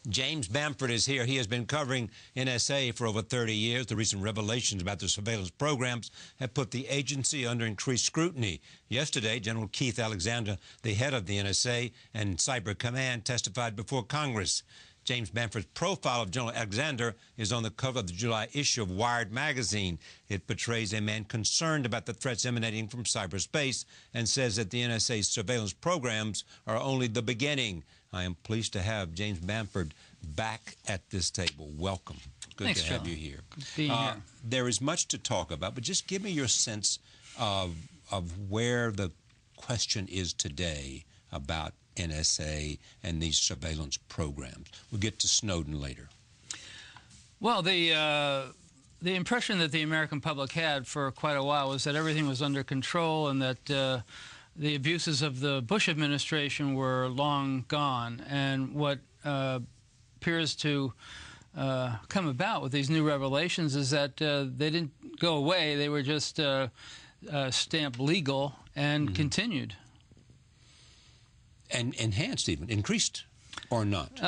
James Bamford is here. He has been covering NSA for over 30 years. The recent revelations about the surveillance programs have put the agency under increased scrutiny. Yesterday, General Keith Alexander, the head of the NSA and Cyber Command, testified before Congress. James Bamford's profile of General Alexander is on the cover of the July issue of Wired magazine. It portrays a man concerned about the threats emanating from cyberspace and says that the NSA's surveillance programs are only the beginning. I am pleased to have James Bamford back at this table. Welcome. Good Thanks, to have Joe. you here. Being here. There is much to talk about, but just give me your sense of where the question is today about NSA and these surveillance programs. We'll get to Snowden later. Well, the impression that the American public had for quite a while was that everything was under control and that the abuses of the Bush administration were long gone. And what appears to come about with these new revelations is that they didn't go away. They were just stamped legal and continued. And enhanced, even increased, or not?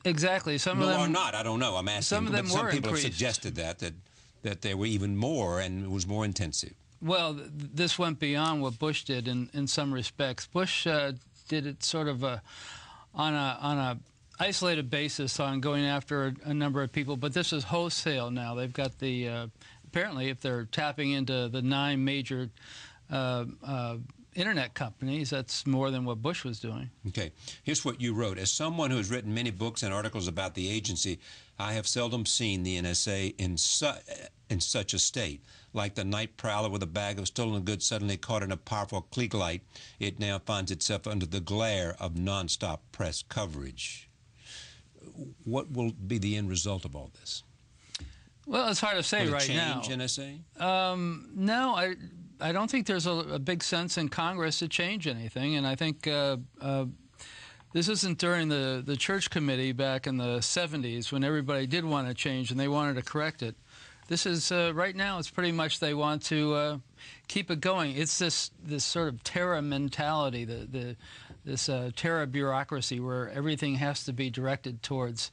Exactly. Some of them or not. I don't know. I'm asking. Some of them some were people increased. have suggested that there were even more and it was more intensive. Well, this went beyond what Bush did in some respects. Bush did it sort of on a isolated basis on going after a number of people, but this is wholesale now. They've got the apparently, if they're tapping into the 9 major internet companies, that's more than what Bush was doing. Okay. Here's what you wrote. As someone who has written many books and articles about the agency, I have seldom seen the NSA in such a state. Like the night prowler with a bag of stolen goods suddenly caught in a powerful clique light, it now finds itself under the glare of nonstop press coverage. What will be the end result of all this? Well, it's hard to say right now. Will it change NSA? No, I don't think there's a big sense in Congress to change anything, and I think this isn't during the Church Committee back in the 70s when everybody did want to change and they wanted to correct it. This is right now. It's pretty much they want to keep it going. It's this sort of terror mentality, this terror bureaucracy where everything has to be directed towards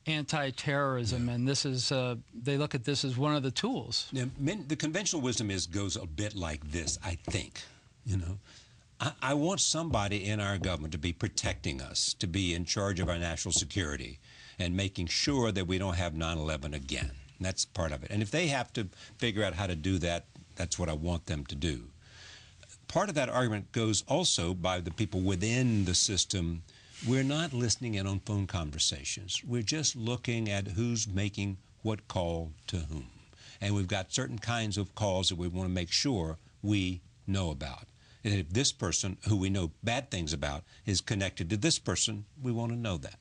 anti-terrorism, and this is they look at this as one of the tools. Now, the conventional wisdom goes a bit like this, I think. You know, I want somebody in our government to be protecting us, to be in charge of our national security, and making sure that we don't have 9/11 again. And that's part of it. And if they have to figure out how to do that, that's what I want them to do. Part of that argument goes also by the people within the system. We're not listening in on phone conversations. We're just looking at who's making what call to whom. And we've got certain kinds of calls that we want to make sure we know about. And if this person, who we know bad things about, is connected to this person, we want to know that.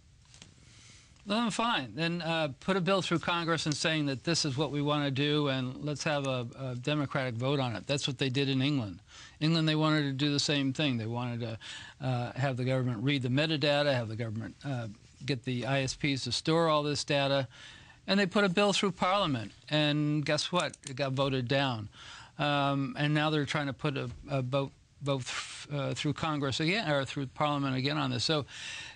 Well, fine. Then put a bill through Congress and saying that this is what we want to do, and let's have a democratic vote on it. That's what they did in England. England, they wanted to do the same thing. They wanted to have the government read the metadata, have the government get the ISPs to store all this data, and they put a bill through Parliament. And guess what? It got voted down. And now they're trying to put a vote through Congress again, or through Parliament again on this. So,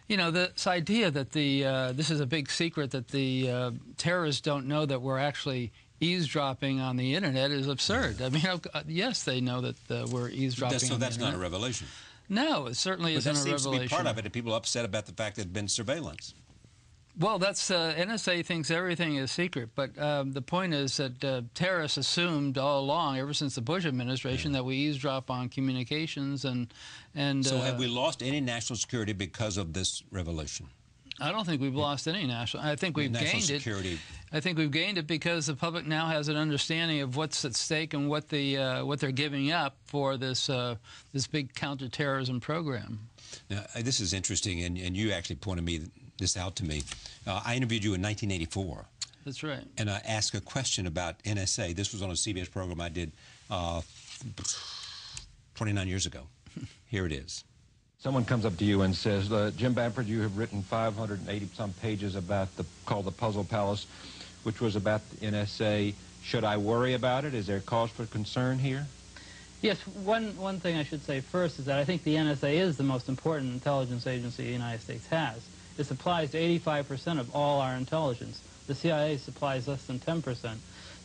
you know, this idea that this is a big secret, that the terrorists don't know that we're actually eavesdropping on the internet is absurd. I mean, yes, they know that we're eavesdropping. So on that's the internet. not a revelation. No, it certainly isn't a revelation. But that seems to be part of it, and people are upset about the fact there's been surveillance. Well, that's NSA thinks everything is secret, but the point is that terrorists assumed all along, ever since the Bush administration, that we eavesdrop on communications and. So have we lost any national security because of this revelation? I don't think we've lost any national. I think we've gained it. I think we've gained it because the public now has an understanding of what's at stake and what they're giving up for this this big counterterrorism program. Now, this is interesting, and you actually pointed this out to me. I interviewed you in 1984. That's right. And I asked a question about NSA. This was on a CBS program I did 29 years ago. Here it is. Someone comes up to you and says, Jim Bamford, you have written 580-some pages about called The Puzzle Palace, which was about the NSA. Should I worry about it? Is there cause for concern here? Yes, one thing I should say first is that I think the NSA is the most important intelligence agency the United States has. It supplies 85% of all our intelligence. The CIA supplies less than 10%. So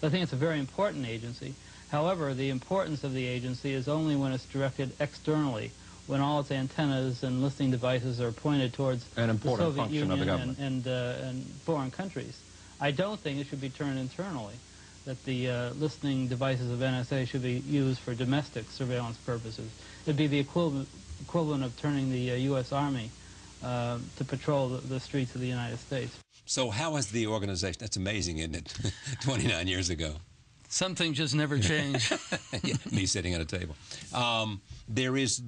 I think it's a very important agency. However, the importance of the agency is only when it's directed externally, when all its antennas and listening devices are pointed towards an important the Soviet function Union of the government and foreign countries. I don't think it should be turned internally, that the listening devices of NSA should be used for domestic surveillance purposes. It'd be the equivalent of turning the U.S. Army to patrol the streets of the United States. So how has the organization, that's amazing, isn't it, 29 years ago? Some things just never change. Yeah, me sitting at a table. There is,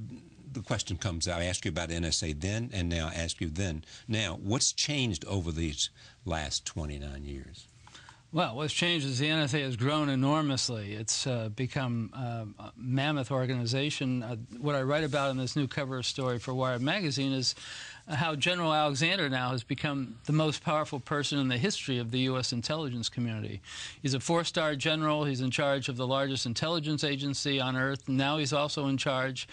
the question comes out, I asked you about NSA then, and now I ask you then. Now, what's changed over these last 29 years? Well, what's changed is the NSA has grown enormously. It's become a mammoth organization. What I write about in this new cover story for Wired magazine is how General Alexander now has become the most powerful person in the history of the U.S. intelligence community. He's a four-star general. He's in charge of the largest intelligence agency on Earth. And now he's also in charge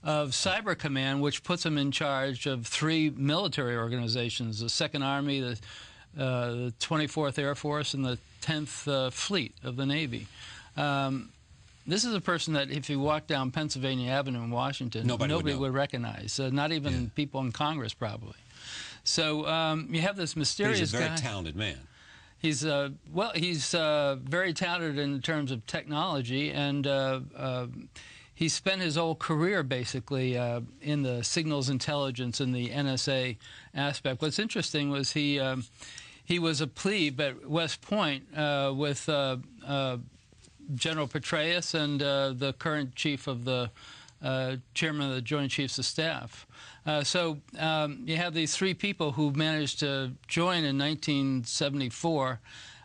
of Cyber Command, which puts him in charge of 3 military organizations, the 2nd Army, the 24th Air Force, and the 10th Fleet of the Navy. This is a person that if you walk down Pennsylvania Avenue in Washington, nobody would recognize, not even people in Congress probably. So you have this mysterious guy. He's a very talented man. He's, well, he's very talented in terms of technology, and he spent his whole career basically in the signals intelligence and the NSA aspect. What's interesting was he was a plebe at West Point with General Petraeus and the current chief of the chairman of the Joint Chiefs of Staff. So you have these 3 people who managed to join in 1974,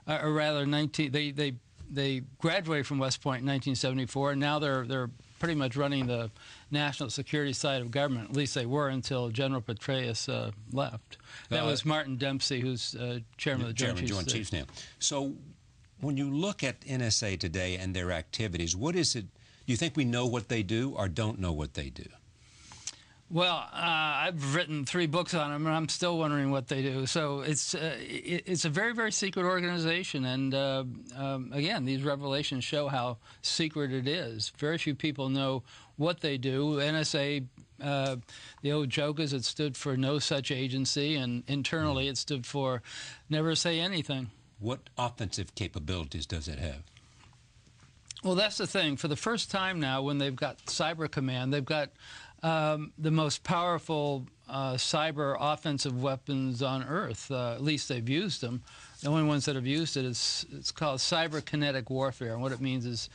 or rather, they graduated from West Point in 1974, and now they're pretty much running the national security side of government. At least they were until General Petraeus left. That was Martin Dempsey, who's chairman of the Joint Chiefs now. So when you look at NSA today and their activities, what is it, do you think we know what they do or don't know what they do? Well, I've written 3 books on them, and I'm still wondering what they do. So it's a very, very secret organization, and again, these revelations show how secret it is. Very few people know what they do. NSA, the old joke is it stood for no such agency, and internally it stood for never say anything. What offensive capabilities does it have? Well, that's the thing. For the first time now, when they've got Cyber Command, they've got the most powerful cyber offensive weapons on Earth. At least they've used them. The only ones that have used it it's called cyberkinetic warfare. And what it means is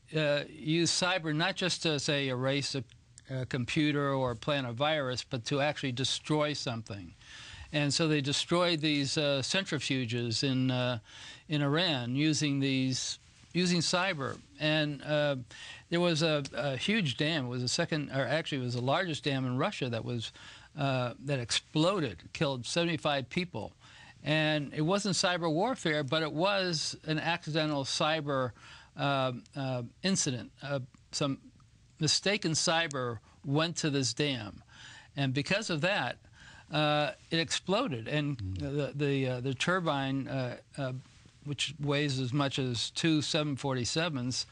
use cyber not just to, say, erase a computer or plant a virus, but to actually destroy something. And so they destroyed these centrifuges in Iran using cyber. And there was a huge dam. It was actually it was the largest dam in Russia that exploded, killed 75 people. And it wasn't cyber warfare, but it was an accidental cyber incident. Some mistaken cyber went to this dam, and because of that, it exploded. And the turbine, which weighs as much as 2 747s,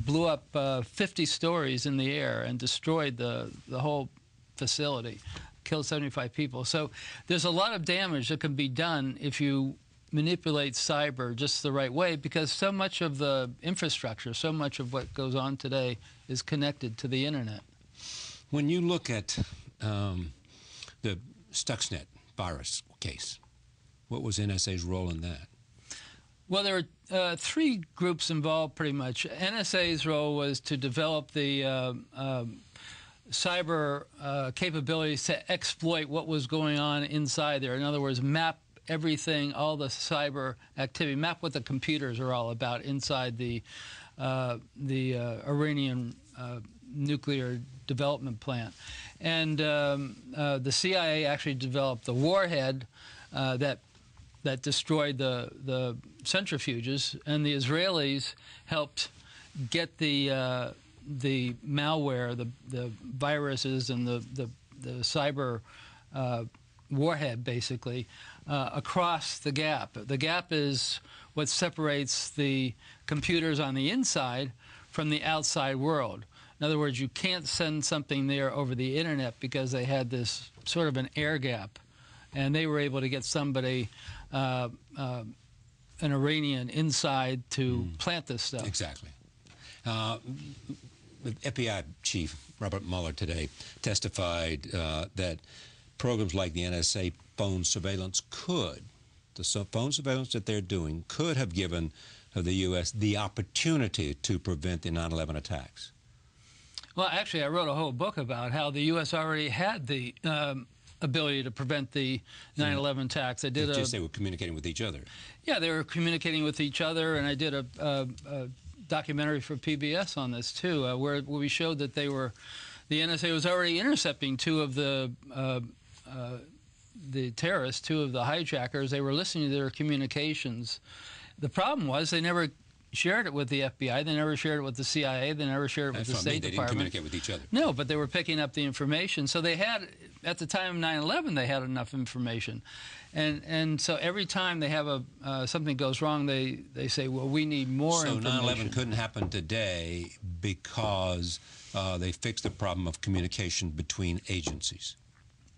blew up 50 stories in the air and destroyed the whole facility, killed 75 people. So there's a lot of damage that can be done if you manipulate cyber just the right way, because so much of the infrastructure, so much of what goes on today is connected to the internet. When you look at the Stuxnet virus case, what was NSA's role in that? Well, there are 3 groups involved pretty much. NSA's role was to develop the cyber capabilities to exploit what was going on inside there. In other words, map everything, all the cyber activity, map what the computers are all about inside the Iranian nuclear development plant. And the CIA actually developed the warhead that destroyed the centrifuges, and the Israelis helped get the the malware, the viruses, and the cyber warhead, basically, across the gap. The gap is what separates the computers on the inside from the outside world. In other words, you can't send something there over the internet because they had this sort of an air gap, and they were able to get somebody, an Iranian, inside to plant this stuff. Exactly. The FBI chief, Robert Mueller, today testified that programs like the NSA phone surveillance the phone surveillance that they're doing could have given the U.S. the opportunity to prevent the 9/11 attacks. Well, actually, I wrote a whole book about how the U.S. already had the ability to prevent the 9/11 attacks. I did They were communicating with each other. Yeah, they were communicating with each other, and I did a documentary for PBS on this too, where we showed that the NSA was already intercepting two of the terrorists, two of the hijackers. They were listening to their communications. The problem was they never shared it with the FBI. They never shared it with the CIA. They never shared it with the State Department. They didn't communicate with each other. No, but they were picking up the information. So they had, at the time of 9/11, they had enough information. And so every time they have something goes wrong, they say, well, we need more information. So 9/11 couldn't happen today because they fixed the problem of communication between agencies.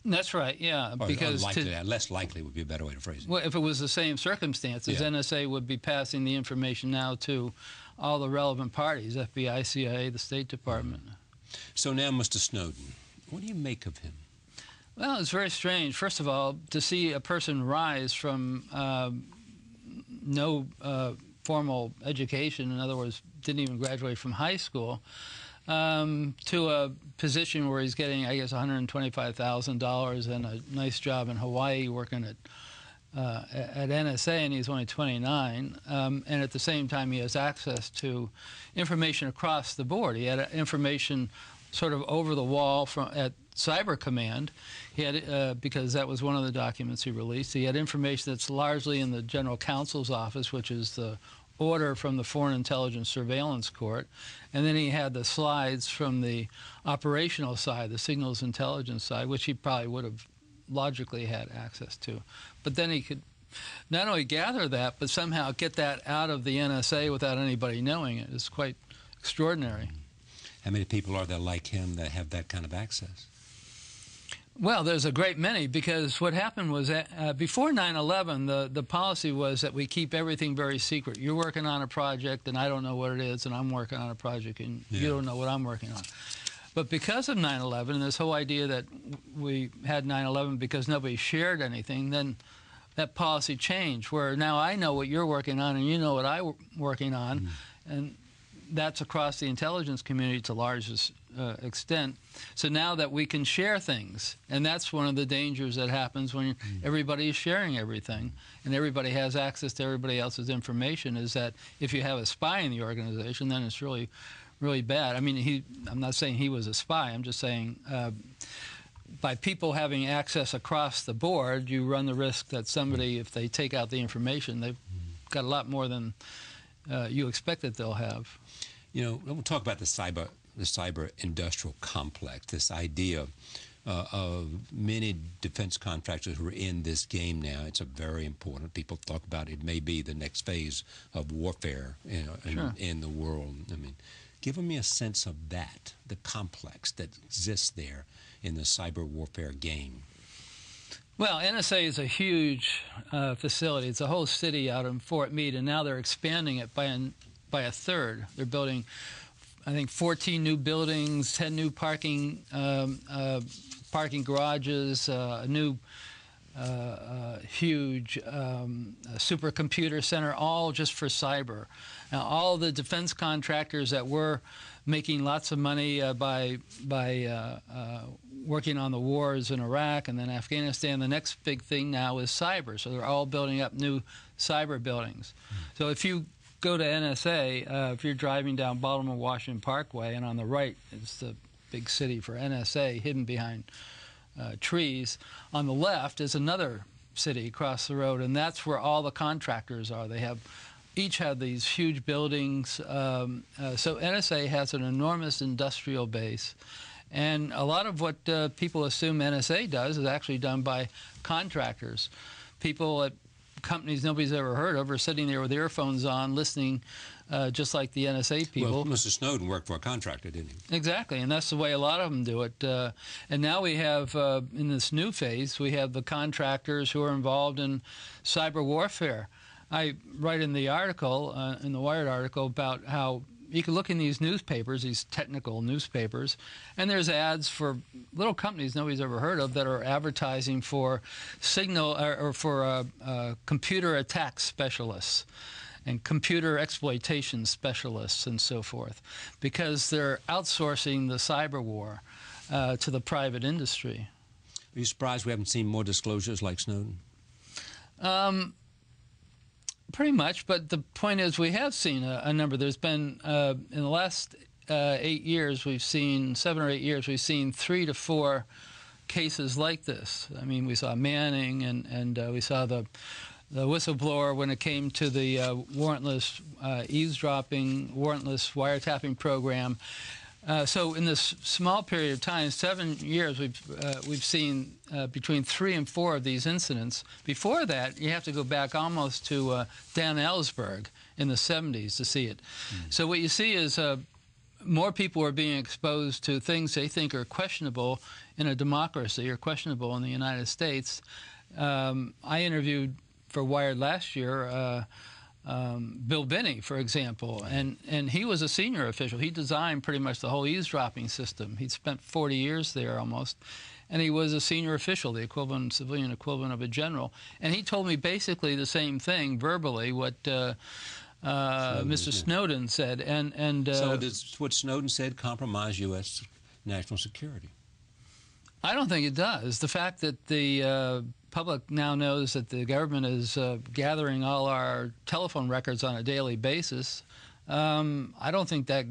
That's right, yeah. Or because less likely would be a better way to phrase it. Well, if it was the same circumstances, Yeah. NSA would be passing the information now to all the relevant parties, FBI, CIA, the State Department. So now, Mr. Snowden, what do you make of him? Well, it's very strange. First of all, to see a person rise from no formal education, in other words, didn't even graduate from high school, to a position where he's getting, I guess, $125,000 and a nice job in Hawaii working at NSA, and he's only 29. And at the same time, he has access to information across the board. He had information sort of over the wall at Cyber Command. He had, because that was one of the documents he released. He had information that's largely in the General Counsel's office, which is the order from the Foreign Intelligence Surveillance Court, and then he had the slides from the operational side, the signals intelligence side, which he probably would have logically had access to. But then he could not only gather that, but somehow get that out of the NSA without anybody knowing it. It's quite extraordinary. How many people are there like him that have that kind of access? Well, there's a great many, because what happened was that before 9/11, the policy was that we keep everything very secret. You're working on a project, and I don't know what it is, and I'm working on a project, and you don't know what I'm working on. But because of 9/11, and this whole idea that we had 9/11 because nobody shared anything, then that policy changed, where now I know what you're working on, and you know what I'm working on, and that's across the intelligence community to largest extent. So now that we can share things, and that's one of the dangers that happens when everybody is sharing everything and everybody has access to everybody else's information, is that if you have a spy in the organization, then it's really, really bad. I mean, I'm not saying he was a spy. I'm just saying by people having access across the board, you run the risk that somebody, if they take out the information, they've got a lot more than you expect that they'll have. You know, we'll talk about the cyber industrial complex, this idea of many defense contractors who are in this game now. It's a very important. People talk about it may be the next phase of warfare, you know, in the world. I mean, give me a sense of that, the complex that exists there in the cyber warfare game. Well, NSA is a huge facility. It's a whole city out in Fort Meade, and now they're expanding it by a third. They're building, I think, 14 new buildings, 10 new parking garages, a new huge supercomputer center, all just for cyber. Now, all the defense contractors that were making lots of money by working on the wars in Iraq and then Afghanistan, the next big thing now is cyber. So they're all building up new cyber buildings. So if you go to NSA, if you're driving down Baltimore-Washington Parkway, and on the right is the big city for NSA hidden behind trees. On the left is another city across the road, and that's where all the contractors are. They have each have these huge buildings. So NSA has an enormous industrial base. And a lot of what people assume NSA does is actually done by contractors. People at companies nobody's ever heard of are sitting there with earphones on, listening, just like the NSA people. Well, Mr. Snowden worked for a contractor, didn't he? Exactly, and that's the way a lot of them do it. And now we have, in this new phase, we have the contractors who are involved in cyber warfare. I write in the article, in the Wired article, about how you can look in these newspapers, these technical newspapers, and there's ads for little companies nobody's ever heard of that are advertising for signal or for computer attack specialists and computer exploitation specialists and so forth, because they're outsourcing the cyber war to the private industry. Are you surprised we haven't seen more disclosures like Snowden? Pretty much, but the point is we have seen a number. There's been, in the last 8 years, we've seen, 7 or 8 years, we've seen 3 to 4 cases like this. I mean, we saw Manning, and we saw the whistleblower when it came to the warrantless eavesdropping, warrantless wiretapping program. So in this small period of time, 7 years, we've seen between 3 and 4 of these incidents. Before that, you have to go back almost to Dan Ellsberg in the 70s to see it. So what you see is more people are being exposed to things they think are questionable in a democracy or questionable in the United States. I interviewed for Wired last year Bill Binney, for example, and he was a senior official. He designed pretty much the whole eavesdropping system. He'd spent 40 years there almost, and he was a senior official, the equivalent, civilian equivalent of a general. And he told me basically the same thing verbally, what Mr. Snowden said. So does what Snowden said compromise U.S. national security? I don't think it does. The fact that the public now knows that the government is gathering all our telephone records on a daily basis, I don't think that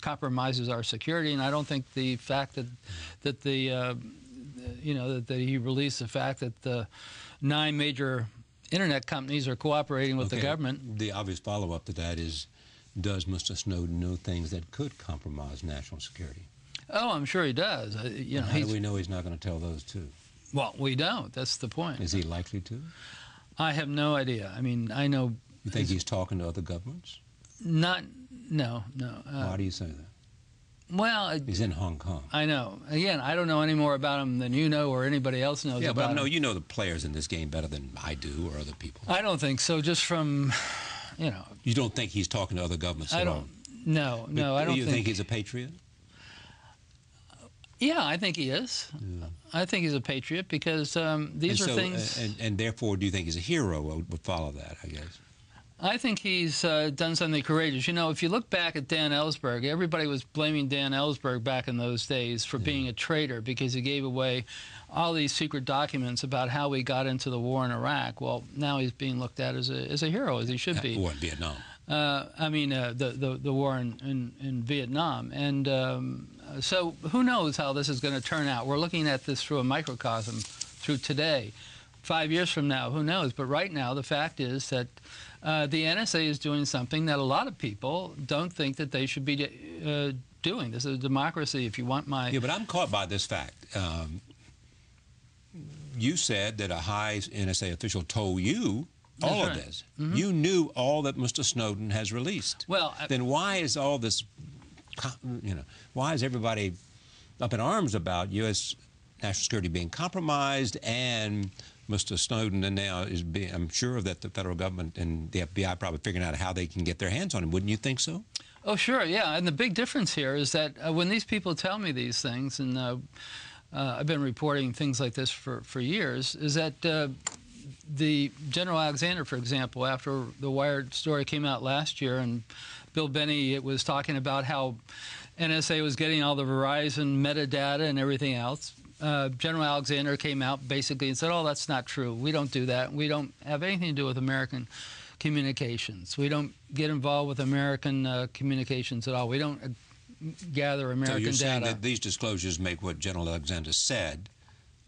compromises our security, and I don't think the fact that he released the fact that the 9 major internet companies are cooperating with the government. The obvious follow-up to that is, does Mr. Snowden know things that could compromise national security? Oh, I'm sure he does. How do we know he's not going to tell those too? Well, we don't. That's the point. Is he likely to? I have no idea. I mean, I know. You think he's talking to other governments? No. Why do you say that? Well, he's in Hong Kong. I know. Again, I don't know any more about him than you know or anybody else knows about him. Yeah, but you know the players in this game better than I do or other people. I don't think so. Just from, you know. You don't think he's talking to other governments at all? No, I don't think. You think he's a patriot? Yeah, I think he is. Yeah. I think he's a patriot because these are things... And therefore, do you think he's a hero would follow that, I guess? I think he's done something courageous. You know, if you look back at Dan Ellsberg, everybody was blaming Dan Ellsberg back in those days for being a traitor because he gave away all these secret documents about how we got into the war in Iraq. Well, now he's being looked at as a hero, as he should be. War in Vietnam. The war in Vietnam. And so who knows how this is going to turn out. We're looking at this through a microcosm, through today. 5 years from now, who knows? But right now, the fact is that the NSA is doing something that a lot of people don't think that they should be doing. This is a democracy, if you want my... Yeah, but I'm caught by this fact. You said that a high NSA official told you all of this. Mm-hmm. You knew all that Mr. Snowden has released. Well, then why is all this, why is everybody up in arms about U.S. national security being compromised and Mr. Snowden and now is being, I'm sure that the federal government and the FBI probably figuring out how they can get their hands on him. Wouldn't you think so? Oh, sure, yeah. And the big difference here is that when these people tell me these things, and I've been reporting things like this for years, is that the General Alexander, for example, after the Wired story came out last year, and Bill Binney was talking about how NSA was getting all the Verizon metadata and everything else, General Alexander came out basically and said, oh, that's not true. We don't do that. We don't have anything to do with American communications. We don't get involved with American communications at all. We don't gather American data. So you're saying that these disclosures make what General Alexander said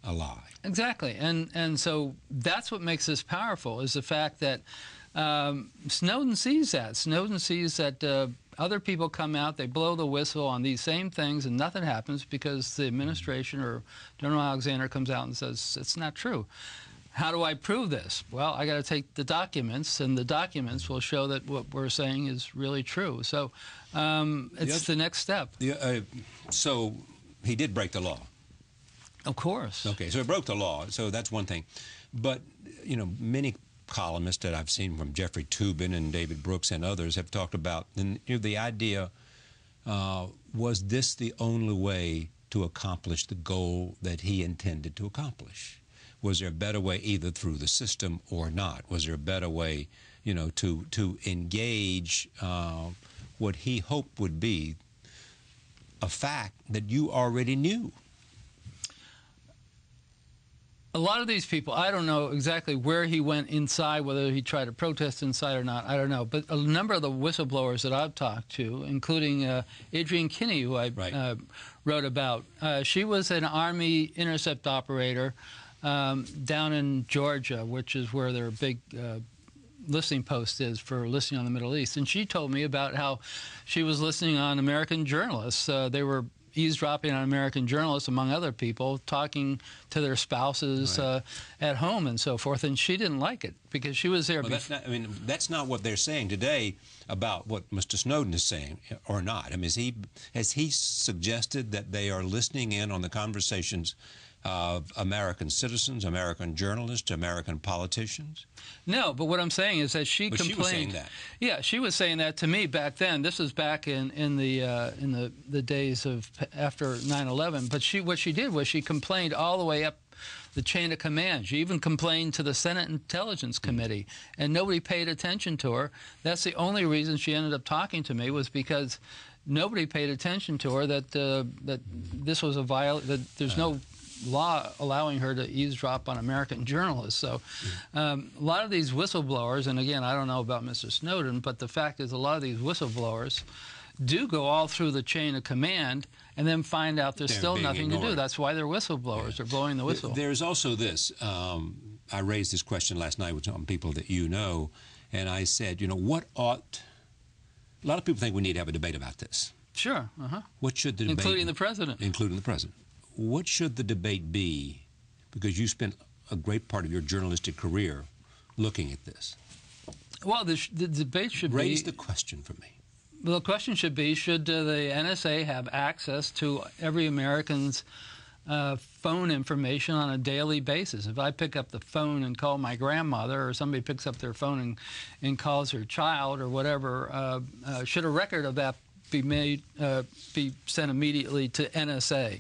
a lie. Exactly. And so that's what makes this powerful, is the fact that Snowden sees that. Snowden sees that other people come out, they blow the whistle on these same things, and nothing happens because the administration or General Alexander comes out and says, it's not true. How do I prove this? Well, I got to take the documents, and the documents will show that what we're saying is really true. So it's the next step. So he did break the law. Of course. Okay, so he broke the law, so that's one thing. But, you know, many columnists that I've seen, from Jeffrey Toobin and David Brooks and others, have talked about the idea, was this the only way to accomplish the goal that he intended to accomplish? Was there a better way, either through the system or not? Was there a better way, you know, to engage what he hoped would be a fact that you already knew? A lot of these people, I don't know exactly where he went inside, whether he tried to protest inside or not, I don't know. But a number of the whistleblowers that I've talked to, including Adrienne Kinney, who I wrote about, she was an Army intercept operator down in Georgia, which is where their big listening post is for listening on the Middle East. And she told me about how she was listening on American journalists. They were eavesdropping on American journalists, among other people, talking to their spouses at home and so forth, and she didn't like it because she was there. Well, that's not what they're saying today about what Mr. Snowden is saying, or not. I mean, has he suggested that they are listening in on the conversations of American citizens, American journalists, American politicians? No, but what I'm saying is that she complained. She was saying that. Yeah, she was saying that to me back then. This was back in the days of after 9/11. But what she did was she complained all the way up the chain of command. She even complained to the Senate Intelligence Committee, and nobody paid attention to her. That's the only reason she ended up talking to me, was because nobody paid attention to her. That this was that there's no law allowing her to eavesdrop on American journalists. So a lot of these whistleblowers, and again, I don't know about Mr. Snowden, but the fact is a lot of these whistleblowers do go all through the chain of command and then find out there's still nothing to do. That's why they're whistleblowers. They're blowing the whistle. There's also this. I raised this question last night with some people that you know, and I said, you know, what ought... A lot of people think we need to have a debate about this. Sure. What should the debate... Including the president. Including the president. What should the debate be? Because you spent a great part of your journalistic career looking at this. Well, the debate should Raise the question for me. Well, the question should be, should the NSA have access to every American's phone information on a daily basis? If I pick up the phone and call my grandmother, or somebody picks up their phone and calls their child or whatever, should a record of that be sent immediately to NSA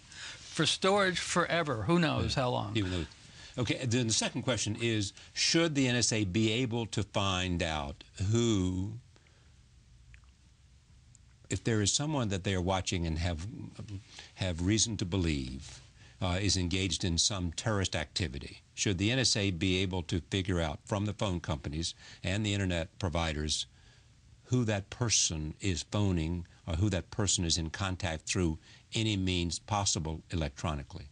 for storage forever? Who knows how long? Even though, okay, then the second question is, should the NSA be able to find out who, if there is someone that they are watching and have reason to believe is engaged in some terrorist activity, should the NSA be able to figure out from the phone companies and the internet providers who that person is phoning or who that person is in contact through any means possible electronically?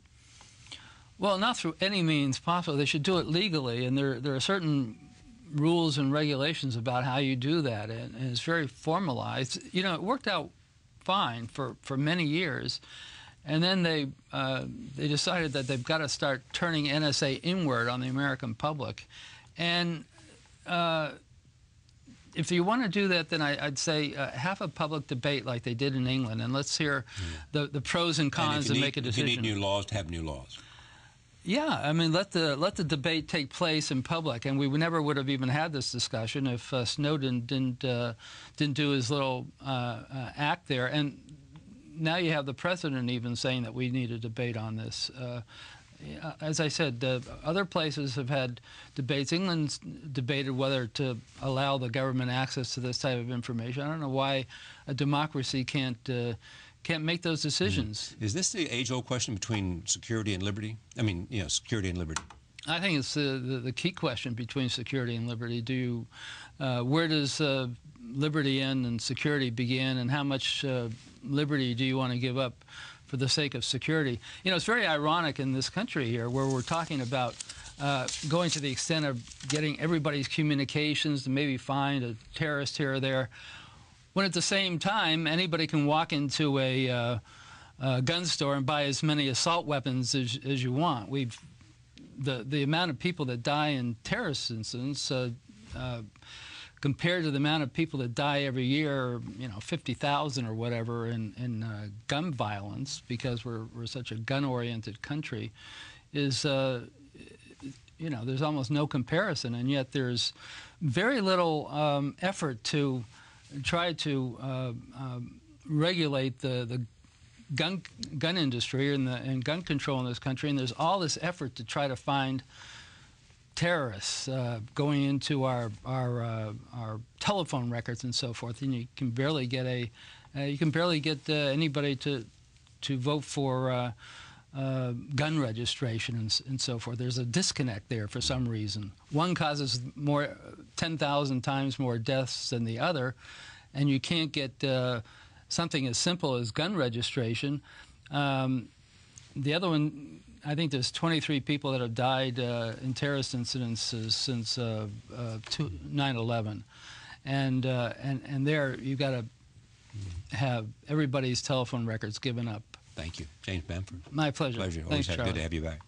Well, not through any means possible. They should do it legally, and there are certain rules and regulations about how you do that, and it's very formalized. You know, it worked out fine for many years, and then they decided that they've got to start turning NSA inward on the American public. And if you want to do that, then I'd say have a public debate like they did in England, and let's hear the pros and cons and make a decision. If you need new laws, have new laws. Yeah, I mean, let the debate take place in public, and we never would have even had this discussion if Snowden didn't do his little act there. And now you have the president even saying that we need a debate on this. As I said, other places have had debates. England's debated whether to allow the government access to this type of information. I don't know why a democracy can't make those decisions. Is this the age-old question between security and liberty? I mean, you know, security and liberty. I think it's the key question between security and liberty. Where does liberty end and security begin, and how much liberty do you want to give up for the sake of security? You know, it's very ironic in this country here, where we're talking about going to the extent of getting everybody's communications to maybe find a terrorist here or there, when at the same time anybody can walk into a gun store and buy as many assault weapons as you want. The amount of people that die in terrorist incidents compared to the amount of people that die every year, 50,000 or whatever in gun violence, because we're such a gun-oriented country, is there's almost no comparison, and yet there's very little effort to try to regulate the gun industry and gun control in this country, and there's all this effort to try to find terrorists going into our telephone records and so forth, and you can barely get anybody to vote for gun registration and so forth. There's a disconnect there for some reason. One causes 10,000 times more deaths than the other, and you can't get something as simple as gun registration. The other one, I think there's 23 people that have died in terrorist incidents since 9/11, and there you've got to have everybody's telephone records given up. Thank you, James Bamford. My pleasure. Pleasure. Thanks, Always good to have you back.